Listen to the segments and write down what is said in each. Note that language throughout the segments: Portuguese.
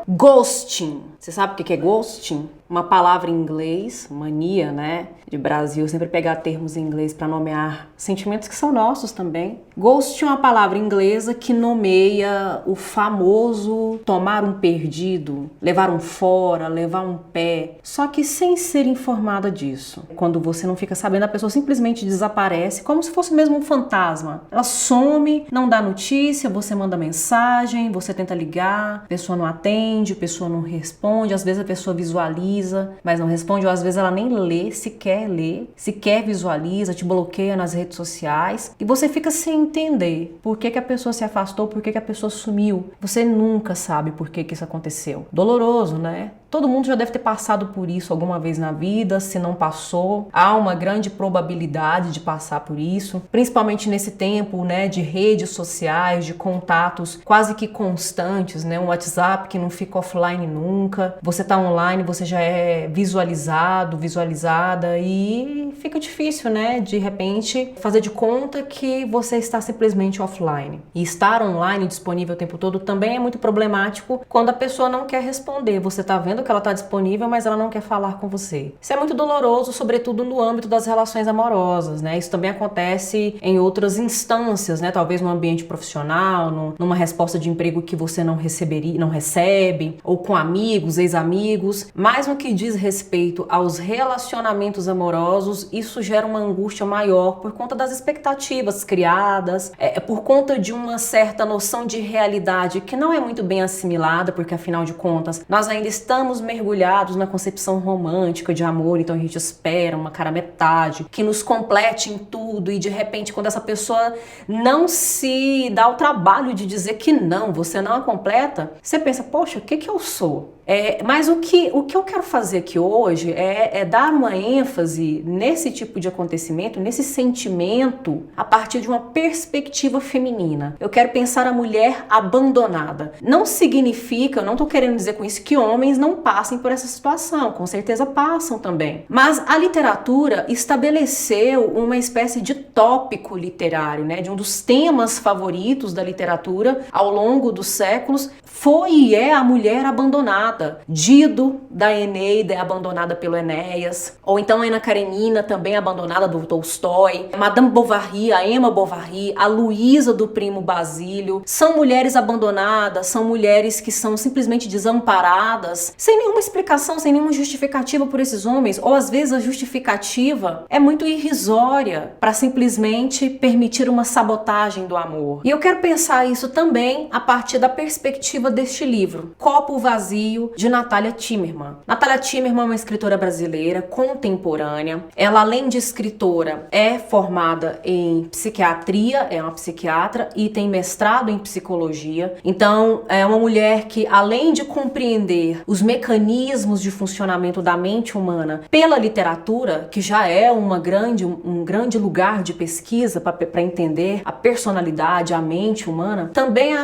Ghosting. Você sabe o que é ghosting? Uma palavra em inglês, mania, né, de Brasil, sempre pegar termos em inglês para nomear sentimentos que são nossos também. Ghosting é uma palavra inglesa que nomeia o famoso tomar um perdido, levar um fora, levar um pé, só que sem ser informada disso. Quando você não fica sabendo, a pessoa simplesmente desaparece, como se fosse mesmo um fantasma. Ela some, não dá notícia, você manda mensagem, você tenta ligar, a pessoa não atende, a pessoa não responde, às vezes a pessoa visualiza, mas não responde, ou às vezes ela nem lê, sequer visualiza, te bloqueia nas redes sociais e você fica sem entender por que a pessoa se afastou, por que a pessoa sumiu. Você nunca sabe por que isso aconteceu. Doloroso, né? Todo mundo já deve ter passado por isso alguma vez na vida, se não passou, há uma grande probabilidade de passar por isso, principalmente nesse tempo, né, de redes sociais, de contatos quase que constantes, né, um WhatsApp que não fica offline nunca, você tá online, você já é visualizado, visualizada e fica difícil, né, de repente fazer de conta que você está simplesmente offline. E estar online, disponível o tempo todo, também é muito problemático quando a pessoa não quer responder, você tá vendo que ela está disponível, mas ela não quer falar com você. Isso é muito doloroso, sobretudo no âmbito das relações amorosas, né? Isso também acontece em outras instâncias, né? Talvez no ambiente profissional, numa resposta de emprego que você não recebe, ou com amigos, ex-amigos. Mas no que diz respeito aos relacionamentos amorosos, isso gera uma angústia maior por conta das expectativas criadas, por conta de uma certa noção de realidade que não é muito bem assimilada, porque afinal de contas, nós ainda estamos mergulhados na concepção romântica de amor, então a gente espera uma cara metade que nos complete em tudo e de repente quando essa pessoa não se dá o trabalho de dizer que não, você não a completa, você pensa, poxa, o que eu sou? Mas o que eu quero fazer aqui hoje é dar uma ênfase nesse tipo de acontecimento, nesse sentimento, a partir de uma perspectiva feminina. Eu quero pensar a mulher abandonada. Não significa, eu não estou querendo dizer com isso que homens não passem por essa situação, com certeza passam também. Mas a literatura estabeleceu uma espécie de tópico literário, né, de um dos temas favoritos da literatura ao longo dos séculos, foi e é a mulher abandonada. Dido, da Eneida, é abandonada pelo Enéas, ou então a Ana Karenina, também abandonada do Tolstói, Madame Bovary, a Emma Bovary, a Luísa do Primo Basílio, são mulheres abandonadas, são mulheres que são simplesmente desamparadas, sem nenhuma explicação, sem nenhuma justificativa por esses homens, ou às vezes a justificativa é muito irrisória para simplesmente permitir uma sabotagem do amor. E eu quero pensar isso também a partir da perspectiva deste livro, Copo Vazio, de Natália Timmerman. Natália Timmerman é uma escritora brasileira contemporânea. Ela, além de escritora, é formada em psiquiatria, é uma psiquiatra e tem mestrado em psicologia. Então, é uma mulher que, além de compreender os mecanismos de funcionamento da mente humana pela literatura, que já é um grande lugar de pesquisa para entender a personalidade, a mente humana, também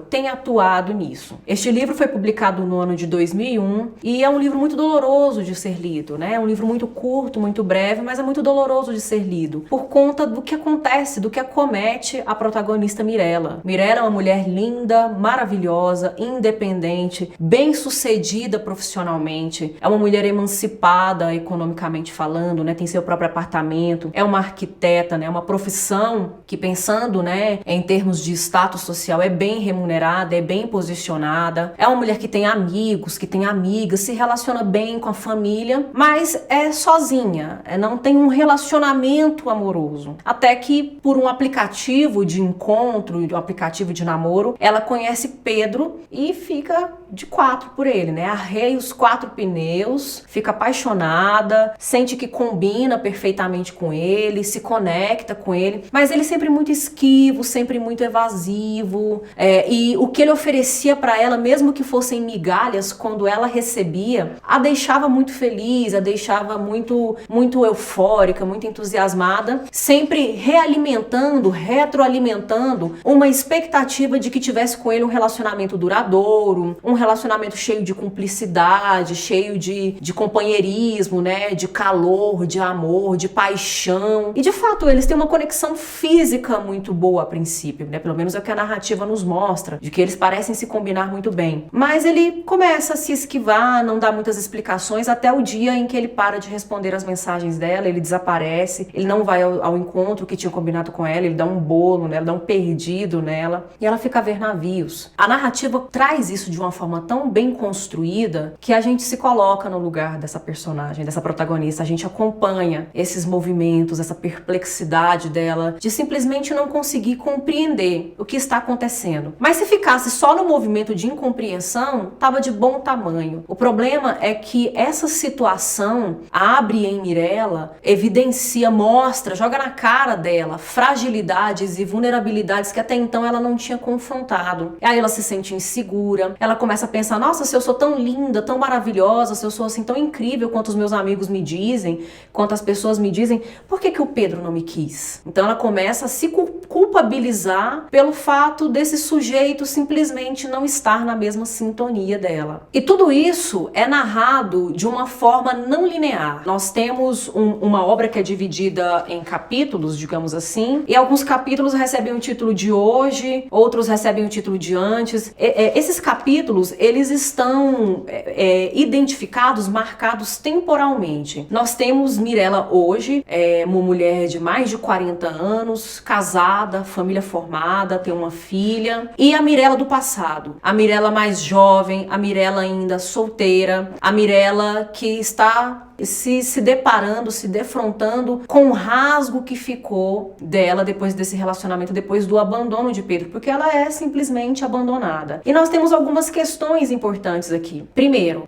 tem atuado nisso. Este livro foi publicado no ano de 2001 e é um livro muito doloroso de ser lido, né? É um livro muito curto, muito breve, mas é muito doloroso de ser lido por conta do que acontece, do que acomete a protagonista Mirella. Mirella é uma mulher linda, maravilhosa, independente, bem-sucedida profissionalmente, é uma mulher emancipada economicamente falando, né? Tem seu próprio apartamento, é uma arquiteta, né? Uma profissão que, pensando, né, em termos de status social, é bem remunerada, é bem posicionada, é uma mulher que tem amigos, que tem amigas, se relaciona bem com a família, mas é sozinha, não tem um relacionamento amoroso. Até que, por um aplicativo de encontro, um aplicativo de namoro, ela conhece Pedro e fica de quatro por ele, né? Arreia os 4 pneus, fica apaixonada, sente que combina perfeitamente com ele, se conecta com ele, mas ele sempre muito esquivo, sempre muito evasivo, e o que ele oferecia para ela, mesmo que fossem migalhas, migalhas, quando ela recebia, a deixava muito feliz, a deixava muito eufórica, muito entusiasmada, sempre realimentando, retroalimentando uma expectativa de que tivesse com ele um relacionamento duradouro, um relacionamento cheio de cumplicidade, cheio de companheirismo, né, de calor, de amor, de paixão. E de fato, eles têm uma conexão física muito boa a princípio, né? Pelo menos é o que a narrativa nos mostra, de que eles parecem se combinar muito bem. Mas ele começa a se esquivar, não dá muitas explicações, até o dia em que ele para de responder as mensagens dela, ele desaparece, ele não vai ao encontro que tinha combinado com ela, ele dá um bolo nela, dá um perdido nela, e ela fica a ver navios. A narrativa traz isso de uma forma tão bem construída que a gente se coloca no lugar dessa personagem, dessa protagonista, a gente acompanha esses movimentos, essa perplexidade dela, de simplesmente não conseguir compreender o que está acontecendo. Mas se ficasse só no movimento de incompreensão, estava de bom tamanho. O problema é que essa situação abre em Mirella, evidencia, mostra, joga na cara dela fragilidades e vulnerabilidades que até então ela não tinha confrontado. E aí ela se sente insegura, ela começa a pensar, nossa, se eu sou tão linda, tão maravilhosa, se eu sou assim tão incrível quanto os meus amigos me dizem, quanto as pessoas me dizem, por que o Pedro não me quis? Então ela começa a se culpabilizar pelo fato desse sujeito simplesmente não estar na mesma sintonia dela. E tudo isso é narrado de uma forma não linear. Nós temos uma obra que é dividida em capítulos, digamos assim, e alguns capítulos recebem o título de hoje, outros recebem o título de antes. Esses capítulos, eles estão identificados, marcados temporalmente. Nós temos Mirella hoje, uma mulher de mais de 40 anos, casada, família formada, tem uma filha, e a Mirella do passado, a Mirella mais jovem, a Mirella ainda solteira, a Mirella que está se deparando, se defrontando com o rasgo que ficou dela depois desse relacionamento, depois do abandono de Pedro, porque ela é simplesmente abandonada. E nós temos algumas questões importantes aqui. Primeiro,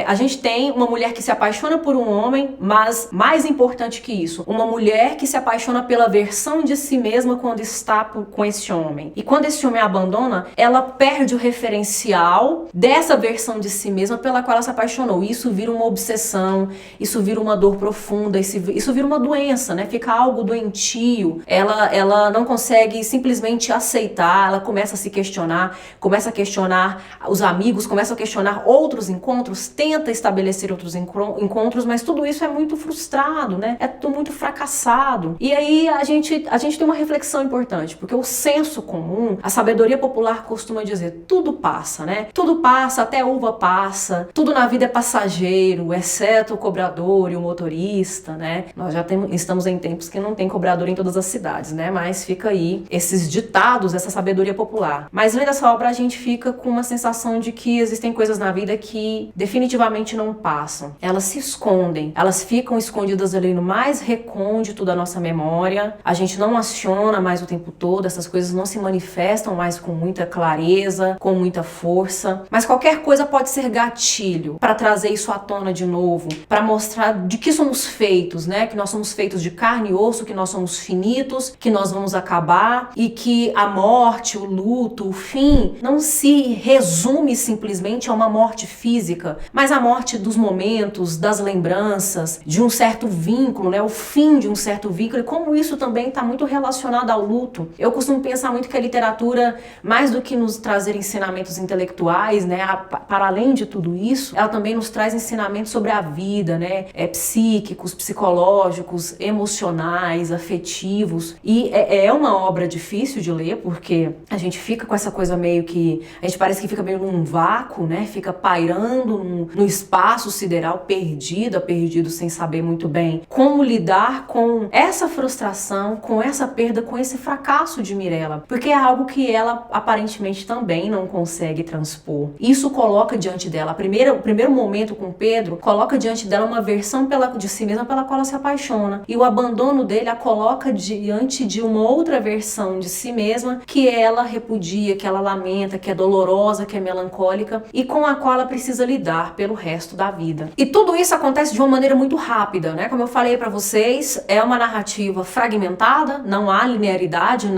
a gente tem uma mulher que se apaixona por um homem, mas mais importante que isso, uma mulher que se apaixona pela versão de si mesma quando está com esse homem. E quando esse homem a abandona, ela perde o referencial dessa versão de si mesma pela qual ela se apaixonou. Isso vira uma obsessão, isso vira uma dor profunda, isso vira uma doença, né? Fica algo doentio, ela não consegue simplesmente aceitar, ela começa a se questionar, começa a questionar os amigos, começa a questionar outros encontros, tenta estabelecer outros encontros, mas tudo isso é muito frustrado, né? É tudo muito fracassado. E aí a gente tem uma reflexão importante, porque o senso comum, a sabedoria popular costuma dizer, tudo passa, né? Tudo passa, até uva passa, tudo na vida é passageiro, exceto o cobrador e o motorista, né? Nós já estamos em tempos que não tem cobrador em todas as cidades, né? Mas fica aí esses ditados, essa sabedoria popular. Mas lendo essa obra a gente fica com uma sensação de que existem coisas na vida que definitivamente não passam. Elas se escondem, elas ficam escondidas ali no mais recôndito da nossa memória. A gente não aciona mais o tempo todo, essas coisas não se manifestam mais com muita clareza, com muita força. Mas qualquer coisa pode ser gatilho para trazer isso à tona de novo, para mostrar de que somos feitos, né? Que nós somos feitos de carne e osso, que nós somos finitos, que nós vamos acabar e que a morte, o luto, o fim não se resume simplesmente a uma morte física, mas a morte dos momentos, das lembranças, de um certo vínculo, né? O fim de um certo vínculo, e como isso também está muito relacionado ao luto. Eu costumo pensar muito que a literatura, mais do que nos trazer ensinamentos intelectuais, né? Para além de tudo isso, ela também nos traz ensinamentos sobre a vida, né? Psíquicos, psicológicos, emocionais, afetivos. E é uma obra difícil de ler, porque a gente fica com essa coisa meio que... A gente parece que fica meio num vácuo, né? Fica pairando no espaço sideral, perdido sem saber muito bem como lidar com essa frustração, com essa perda, com esse fracasso de Mirella. Porque é algo que ela aparentemente também não consegue transpor. Isso coloca diante dela, o primeiro momento com Pedro, coloca diante dela uma versão de si mesma pela qual ela se apaixona. E o abandono dele a coloca diante de uma outra versão de si mesma que ela repudia, que ela lamenta, que é dolorosa, que é melancólica e com a qual ela precisa lidar pelo resto da vida. E tudo isso acontece de uma maneira muito rápida, né? Como eu falei para vocês, é uma narrativa fragmentada, não há linearidade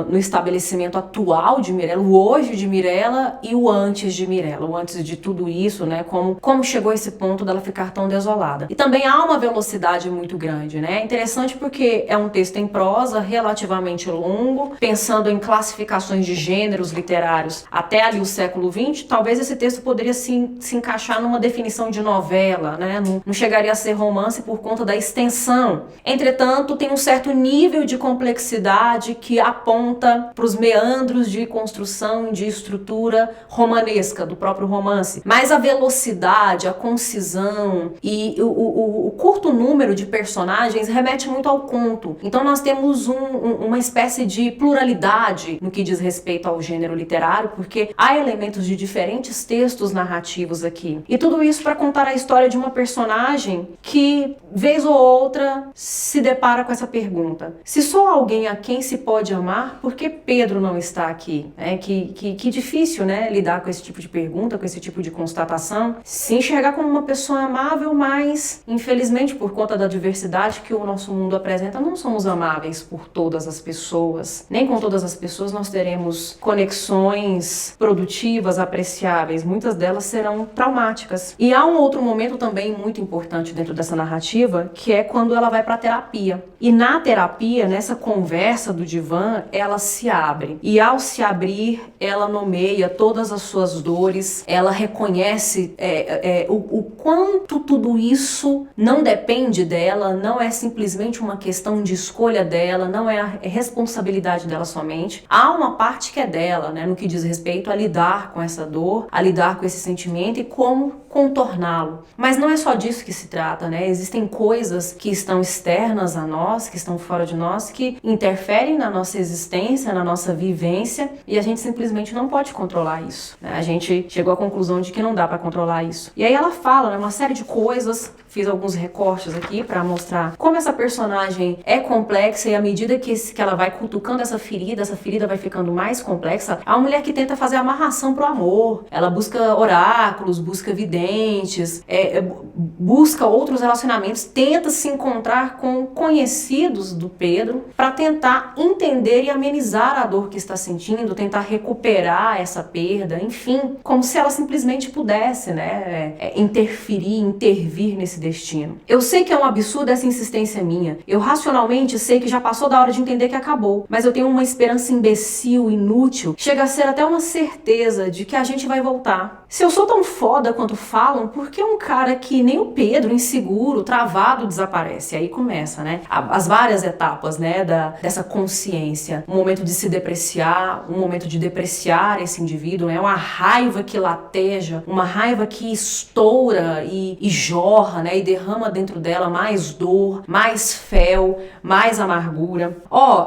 no estabelecimento atual de Mirella, o hoje de Mirella e o antes de Mirella, o antes de tudo isso, né? Como chegou a esse ponto dela ficar tão desolada. E também há uma velocidade muito grande, né? É interessante porque é um texto em prosa relativamente longo, pensando em classificações de gêneros literários até ali o século XX, talvez esse texto poderia se encaixar numa definição de novela, né? Não chegaria a ser romance por conta da extensão. Entretanto, tem um certo nível de complexidade que aponta para os meandros de construção, de estrutura romanesca do próprio romance. Mas a velocidade, a concisão e o curto número de personagens remete muito ao conto. Então nós temos uma espécie de pluralidade no que diz respeito ao gênero literário, porque há elementos de diferentes textos narrativos aqui. E tudo isso para contar a história de uma personagem que, vez ou outra, se depara com essa pergunta: se sou alguém a quem se pode amar, por que Pedro não está aqui? Que difícil, né, lidar com esse tipo de pergunta, com esse tipo de constatação. Se enxergar como uma pessoa amável, mas, infelizmente, por conta da diversidade que o nosso mundo apresenta, não somos amáveis por todas as pessoas. Nem com todas as pessoas nós teremos conexões produtivas, apreciáveis. Muitas delas serão traumáticas. E há um outro momento também muito importante dentro dessa narrativa, que é quando ela vai para a terapia. E na terapia, nessa conversa do divã, ela se abre. E ao se abrir, ela nomeia todas as suas dores, ela reconhece o quanto tudo isso não depende dela, não é simplesmente uma questão de escolha dela, não é a responsabilidade dela somente. Há uma parte que é dela, né, no que diz respeito a lidar com essa dor, a lidar com esse sentimento e como contorná-lo. Mas não é só disso que se trata, né? Existem coisas que estão externas a nós, que estão fora de nós, que interferem na nossa existência, na nossa vivência, e a gente simplesmente não pode controlar isso, né? A gente chegou à conclusão de que não dá para controlar isso. E aí ela fala, né, uma série de coisas, fiz alguns recortes aqui para mostrar como essa personagem é complexa, e à medida que ela vai cutucando essa ferida vai ficando mais complexa. É uma mulher que tenta fazer amarração pro amor, ela busca oráculos, busca videntes, busca outros relacionamentos, tenta se encontrar com conhecidos do Pedro para tentar entender e amenizar a dor que está sentindo, tentar recuperar essa perda, enfim, como se ela simplesmente pudesse, né, intervir nesse destino. Eu sei que é um absurdo essa insistência minha, eu racionalmente sei que já passou da hora de entender que acabou, mas eu tenho uma esperança imbecil, inútil, chega a ser até uma certeza de que a gente vai voltar. Se eu sou tão foda quanto falam, por que um cara que nem o Pedro, inseguro, travado, desaparece? Aí começa, né, as várias etapas, né, dessa consciência. Um momento de se depreciar, um momento de depreciar esse indivíduo, né, uma raiva que lateja, uma raiva que estoura e jorra, né, e derrama dentro dela mais dor, mais fel, mais amargura.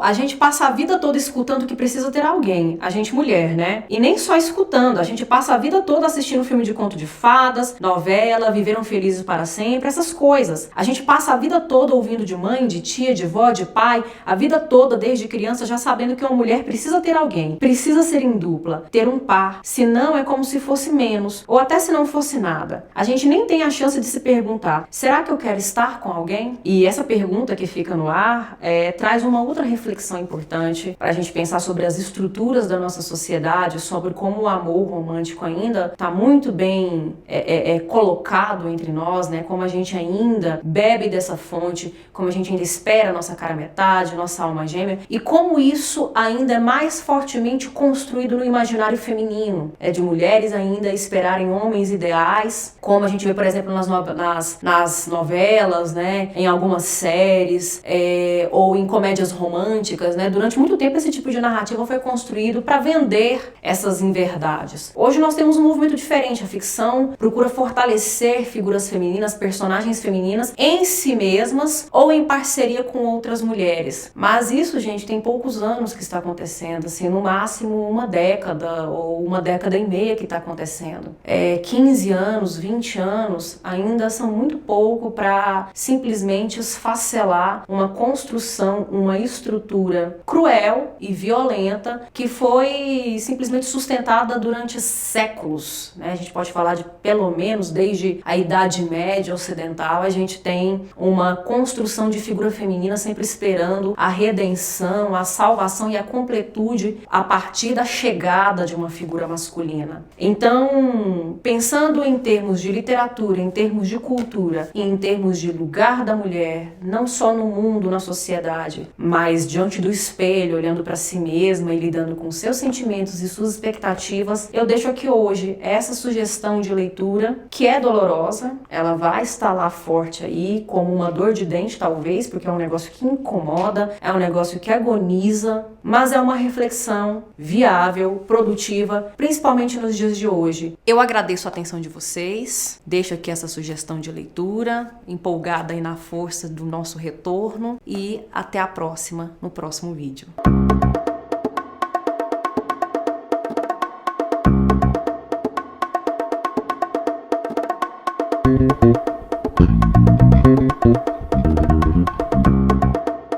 A gente passa a vida toda escutando que precisa ter alguém, a gente mulher, né, e nem só escutando, a gente passa a vida toda assistindo filme de conto de fadas, novela, Viveram Felizes para Sempre, essas coisas. A gente passa a vida toda ouvindo de mãe, de tia, de vó, de pai, a vida toda desde criança já sabendo que uma mulher precisa ter alguém, precisa ser em dupla, ter um par, senão é como se fosse menos, ou até se não fosse nada. A gente nem tem a chance de se perguntar, será que eu quero estar com alguém? E essa pergunta que fica no ar traz uma outra reflexão importante para a gente pensar sobre as estruturas da nossa sociedade, sobre como o amor romântico ainda está muito bem colocado entre nós, né? Como a gente ainda bebe dessa fonte, como a gente ainda espera a nossa cara metade, nossa alma gêmea, e como isso ainda é mais fortemente construído no imaginário feminino, de mulheres ainda esperarem homens ideais, como a gente vê, por exemplo, nas novelas, né? Em algumas séries, ou em comédias românticas, né? Durante muito tempo esse tipo de narrativa foi construído para vender essas inverdades. Hoje nós temos um movimento diferente, a ficção procura fortalecer figuras femininas, personagens femininas em si mesmas ou em parceria com outras mulheres. Mas isso, gente, tem poucos anos que está acontecendo, assim, no máximo uma década ou uma década e meia que está acontecendo. 15 anos, 20 anos anos ainda são muito pouco para simplesmente esfacelar uma construção, uma estrutura cruel e violenta que foi simplesmente sustentada durante séculos, né? A gente pode falar de pelo menos desde a Idade Média ocidental, a gente tem uma construção de figura feminina sempre esperando a redenção, a salvação e a completude a partir da chegada de uma figura masculina. Então, pensando em termos de literatura, em termos de cultura e em termos de lugar da mulher, não só no mundo, na sociedade, mas diante do espelho, olhando para si mesma e lidando com seus sentimentos e suas expectativas, eu deixo aqui hoje essa sugestão de leitura, que é dolorosa, ela vai estar lá forte aí, como uma dor de dente talvez, porque é um negócio que incomoda, é um negócio que agoniza, mas é uma reflexão viável, produtiva, principalmente nos dias de hoje. Eu agradeço a atenção de vocês, deixo aqui essa sugestão de leitura, empolgada aí na força do nosso retorno e até a próxima, no próximo vídeo.